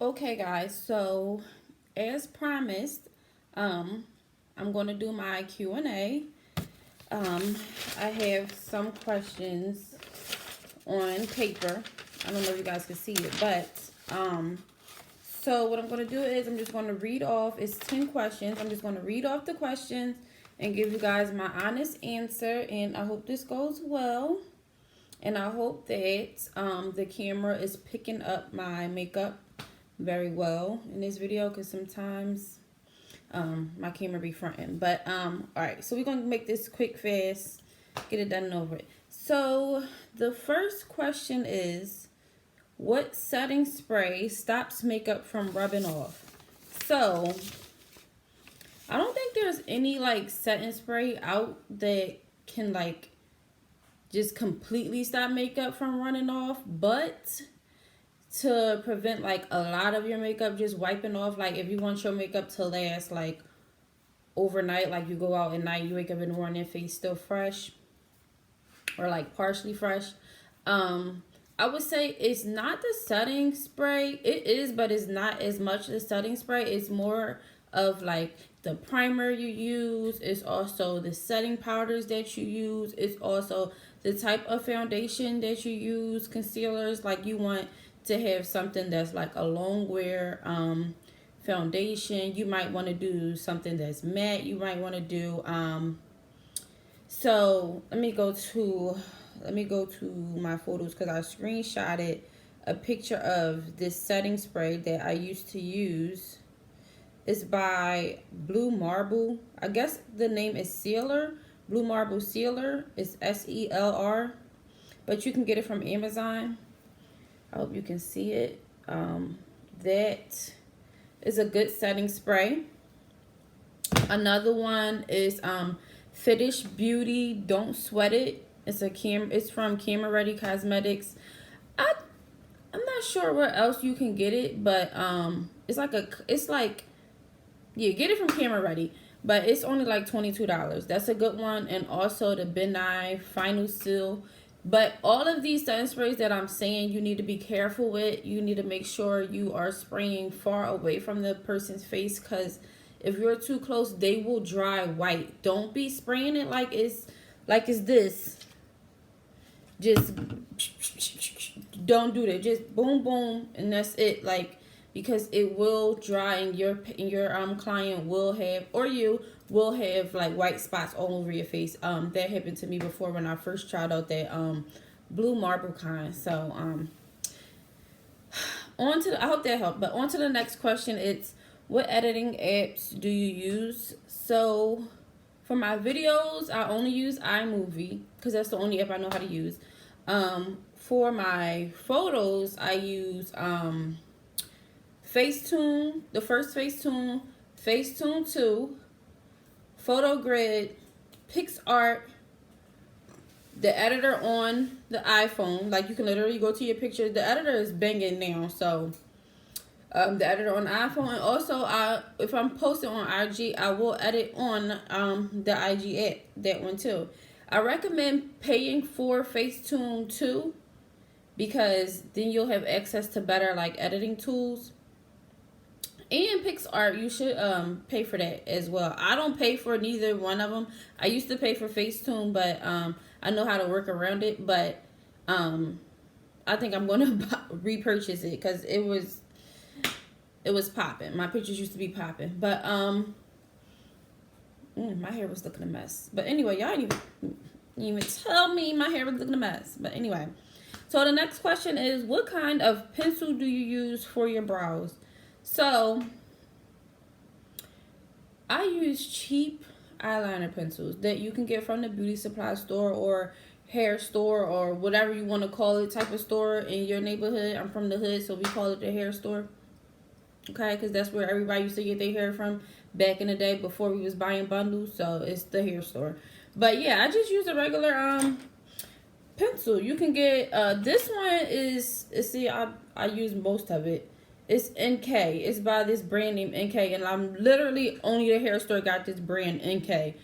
Okay, guys, so as promised, um, I'm going to do my Q&A. Um, I have some questions on paper. I don't know if you guys can see it, but so what I'm going to do is I'm just going to read off, it's 10 questions. I'm just going to read off the questions and give you guys my honest answer, and I hope this goes well. And I hope that the camera is picking up my makeup very well in this video, because sometimes my camera be fronting. But all right, so we're gonna make this quick, fast, get it done and over it. So the first question is, what setting spray stops makeup from rubbing off? So I don't think there's any like setting spray out that can like just completely stop makeup from running off, but to prevent like a lot of your makeup just wiping off, like if you want your makeup to last like overnight, like you go out at night, you wake up in the morning, face still fresh or like partially fresh, I would say it's not the setting spray. It is, but it's not as much the setting spray. It's more of like the primer you use. It's also the setting powders that you use. It's also the type of foundation that you use, concealers. Like you want to have something that's like a long wear foundation. You might want to do something that's matte. You might want to do so let me go to my photos, because I screenshotted a picture of this setting spray that I used to use. It's by Blue Marble. I guess the name is Sealer. Blue Marble Sealer. It's SELR. But you can get it from Amazon. I hope you can see it. That is a good setting spray. Another one is Fetish Beauty Don't Sweat It. It's from Camera Ready Cosmetics. I'm not sure where else you can get it, but get it from Camera Ready, but it's only like $22. That's a good one. And also the Ben Nye Final Seal. But all of these setting sprays that I'm saying, you need to be careful with. You need to make sure you are spraying far away from the person's face, because if you're too close, they will dry white. Don't be spraying it like it's this. Just don't do that. Just boom boom and that's it. Like, because it will dry, and your client will have, or you will have like white spots all over your face. That happened to me before when I first tried out that Blue Marble kind. So I hope that helped. But on to the next question. It's, what editing apps do you use? So for my videos, I only use iMovie, because that's the only app I know how to use. For my photos, I use Facetune, the first Facetune, Facetune 2, PhotoGrid, PixArt, the editor on the iPhone. Like, you can literally go to your pictures. The editor is banging now, so the editor on the iPhone. And also, if I'm posting on IG, I will edit on the IG app, that one too. I recommend paying for Facetune 2, because then you'll have access to better like editing tools. And PixArt, you should pay for that as well. I don't pay for neither one of them. I used to pay for Facetune, but I know how to work around it. But I think I'm going to repurchase it, because it was popping. My pictures used to be popping. But my hair was looking a mess. But anyway, y'all didn't even tell me my hair was looking a mess. But anyway, so the next question is, what kind of pencil do you use for your brows? So I use cheap eyeliner pencils that you can get from the beauty supply store or hair store or whatever you want to call it, type of store in your neighborhood. I'm from the hood, so we call it the hair store. Okay, because that's where everybody used to get their hair from back in the day before we was buying bundles. So it's the hair store. But yeah, I just use a regular pencil. You can get this one is, see, I use most of it. It's NK. It's by this brand named NK, and I'm literally only the hair store got this brand NK.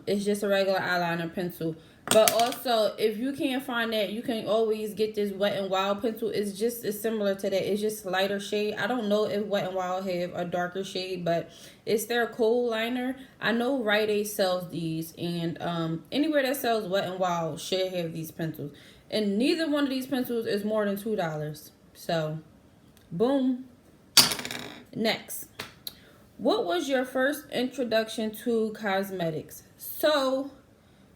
It's just a regular eyeliner pencil. But also, if you can't find that, you can always get this Wet and Wild pencil. It's similar to that. It's just lighter shade. I don't know if Wet and Wild have a darker shade, but it's their coal liner. I know Rite Aid sells these, and anywhere that sells Wet and Wild should have these pencils. And neither one of these pencils is more than $2. So, boom. Next, what was your first introduction to cosmetics? So,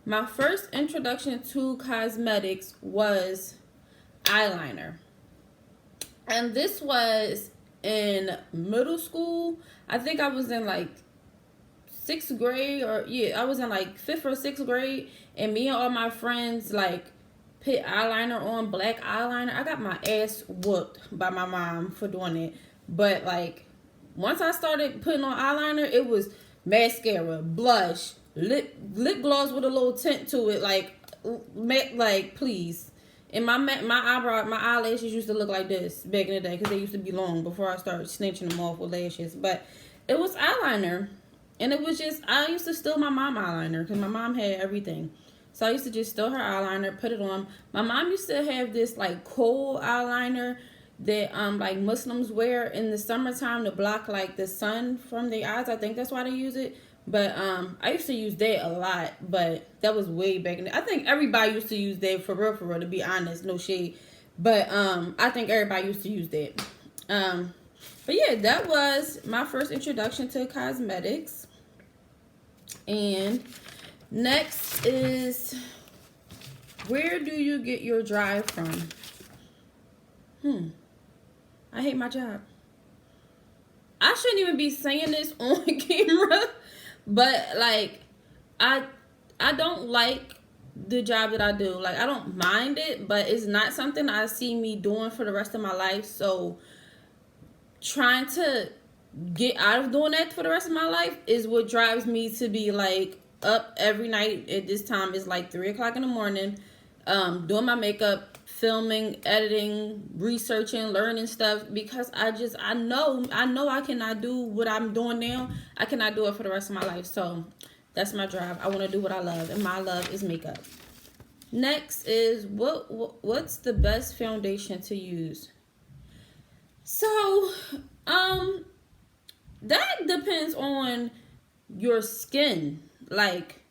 my first introduction to cosmetics was eyeliner. And this was in middle school. I think I was in like sixth grade, or yeah, I was in like fifth or sixth grade. And me and all my friends like put eyeliner on, black eyeliner. I got my ass whooped by my mom for doing it. But like once I started putting on eyeliner, it was mascara, blush, lip gloss with a little tint to it, like please. And my eyelashes used to look like this back in the day because they used to be long before I started snatching them off with lashes. But it was eyeliner, and it was just I used to steal my mom eyeliner because my mom had everything. So I used to just steal her eyeliner, put it on. My mom used to have this like kohl eyeliner that like Muslims wear in the summertime to block like the sun from their eyes. I think that's why they use it. But I used to use that a lot, but that was way back in the, I think everybody used to use that for real, to be honest, no shade. But I think everybody used to use that. But yeah, that was my first introduction to cosmetics. And next is, where do you get your drive from? I hate my job. I shouldn't even be saying this on camera, but like I don't like the job that I do. Like I don't mind it, but it's not something I see me doing for the rest of my life. So trying to get out of doing that for the rest of my life is what drives me to be like up every night at this time. It's like 3 o'clock in the morning, doing my makeup, filming, editing, researching, learning stuff, because I know I cannot do what I'm doing now. I cannot do it for the rest of my life. So that's my drive. I want to do what I love, and my love is makeup. Next is what's the best foundation to use? So that depends on your skin. Like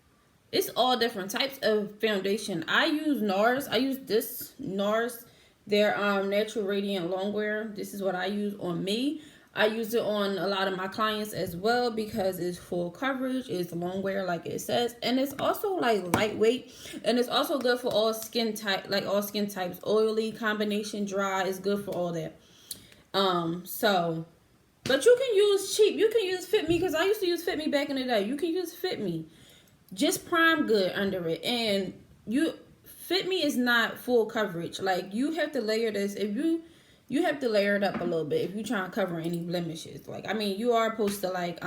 it's all different types of foundation. I use NARS. I use this NARS, their Natural Radiant Longwear. This is what I use on me. I use it on a lot of my clients as well because it's full coverage. It's longwear like it says. And it's also like lightweight. And it's also good for all skin type, like all skin types. Oily, combination, dry. It's good for all that. So, but you can use cheap. You can use Fit Me, because I used to use Fit Me back in the day. You can use Fit Me. Just Prime Good under it. And Fit Me is not full coverage. Like you have to layer this. If you have to layer it up a little bit if you try to cover any blemishes. Like I mean, you are supposed to like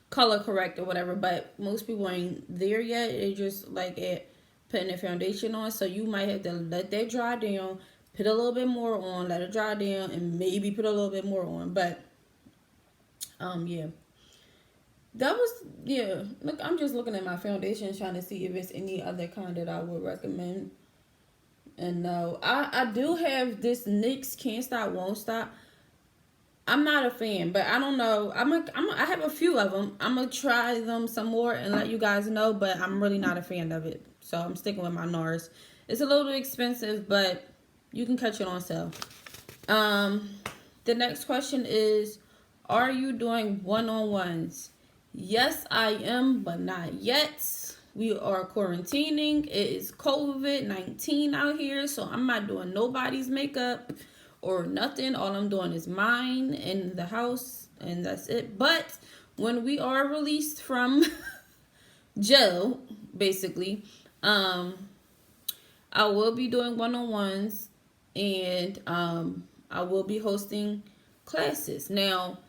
color correct or whatever, but most people ain't there yet. They just like at putting the foundation on. So you might have to let that dry down, put a little bit more on, let it dry down, and maybe put a little bit more on. But yeah. That was, yeah. Look, I'm just looking at my foundation trying to see if it's any other kind that I would recommend. And no, I do have this NYX Can't Stop Won't Stop. I'm not a fan, but I don't know. I have a few of them. I'm gonna try them some more and let you guys know. But I'm really not a fan of it, so I'm sticking with my NARS. It's a little expensive, but you can catch it on sale. The next question is, are you doing one-on-ones? Yes, I am, but not yet. We are quarantining. It is COVID-19 out here, so I'm not doing nobody's makeup or nothing. All I'm doing is mine in the house, and that's it. But when we are released from jail, basically, I will be doing one-on-ones, and I will be hosting classes. Now,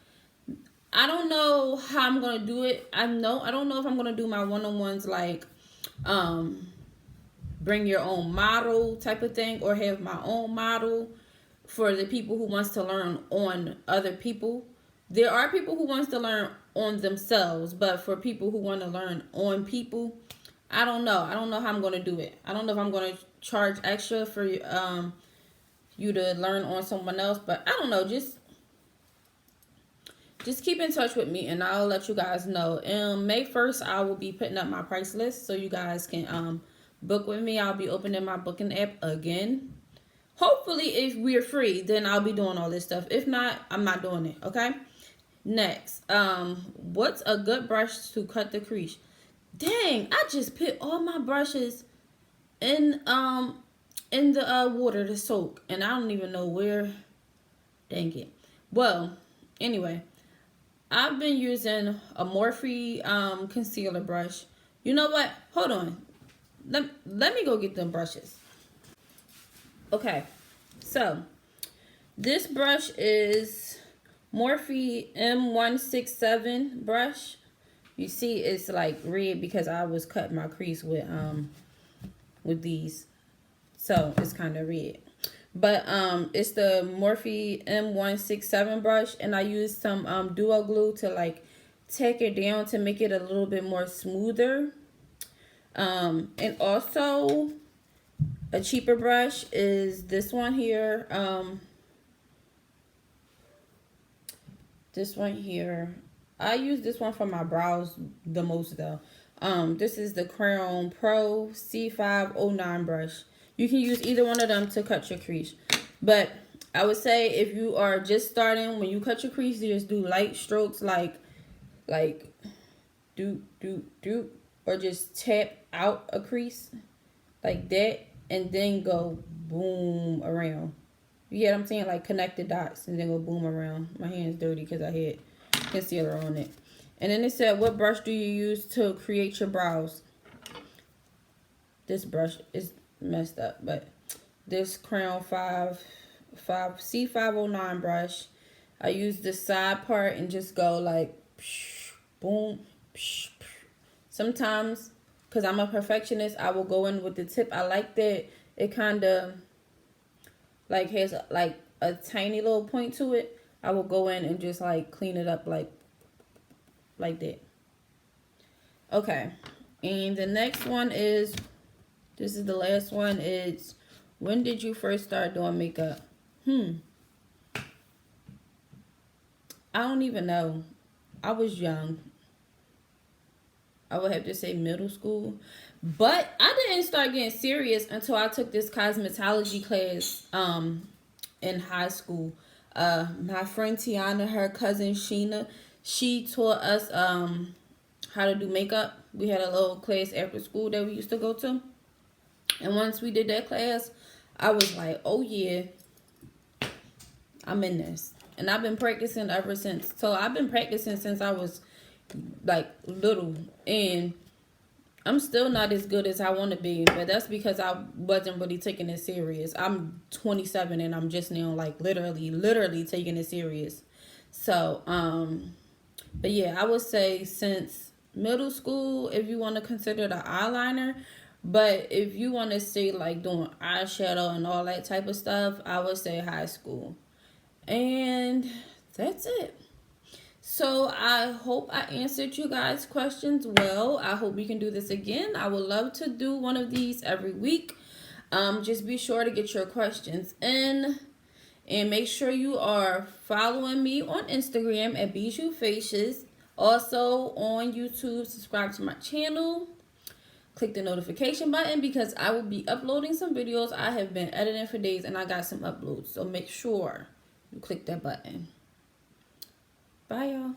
I don't know how I'm gonna do it. I don't know if I'm gonna do my one-on-ones like bring your own model type of thing, or have my own model for the people who wants to learn on other people. There are people who wants to learn on themselves, but for people who want to learn on people, I don't know. I don't know how I'm going to do it. I don't know if I'm going to charge extra for you to learn on someone else, but I don't know. Just keep in touch with me and I'll let you guys know. May 1st, I will be putting up my price list so you guys can book with me. I'll be opening my booking app again. Hopefully, if we're free, then I'll be doing all this stuff. If not, I'm not doing it, okay? Next, what's a good brush to cut the crease? Dang, I just put all my brushes in the water to soak, and I don't even know where. Dang it. Well, anyway, I've been using a Morphe concealer brush. You know what? Hold on. Let me go get them brushes. Okay, so this brush is Morphe M167 brush. You see it's like red because I was cutting my crease with these. So it's kind of red. But it's the Morphe M167 brush, and I used some Duo Glue to like take it down to make it a little bit more smoother. And also a cheaper brush is this one here. This one here. I use this one for my brows the most though. This is the Crayon Pro C509 brush. You can use either one of them to cut your crease. But I would say if you are just starting, when you cut your crease, you just do light strokes like do, or just tap out a crease like that and then go boom around. You get what I'm saying? Like connect the dots and then go boom around. My hand's dirty because I had concealer on it. And then it said, what brush do you use to create your brows? This brush is messed up, but this Crayon C509 brush, I use the side part and just go like boom. Sometimes, because I'm a perfectionist, I will go in with the tip. I like that it kind of like has like a tiny little point to it. I will go in and just like clean it up like that. Okay, and the next one is, this is the last one, it's when did you first start doing makeup? I don't even know. I was young. I would have to say middle school. But I didn't start getting serious until I took this cosmetology class in high school. My friend Tiana, her cousin Sheena, she taught us how to do makeup. We had a little class after school that we used to go to. And once we did that class, I was like, oh yeah, I'm in this. And I've been practicing ever since. So I've been practicing since I was like little. And I'm still not as good as I want to be. But that's because I wasn't really taking it serious. I'm 27 and I'm just now like literally taking it serious. So, but yeah, I would say since middle school, if you want to consider the eyeliner. But if you want to say like doing eyeshadow and all that type of stuff, I would say high school. And that's it. So I hope I answered you guys' questions well. I hope we can do this again. I would love to do one of these every week. Just be sure to get your questions in. And make sure you are following me on Instagram at Bijou Facials. Also on YouTube, subscribe to my channel. Click the notification button because I will be uploading some videos. I have been editing for days and I got some uploads. So make sure you click that button. Bye, y'all.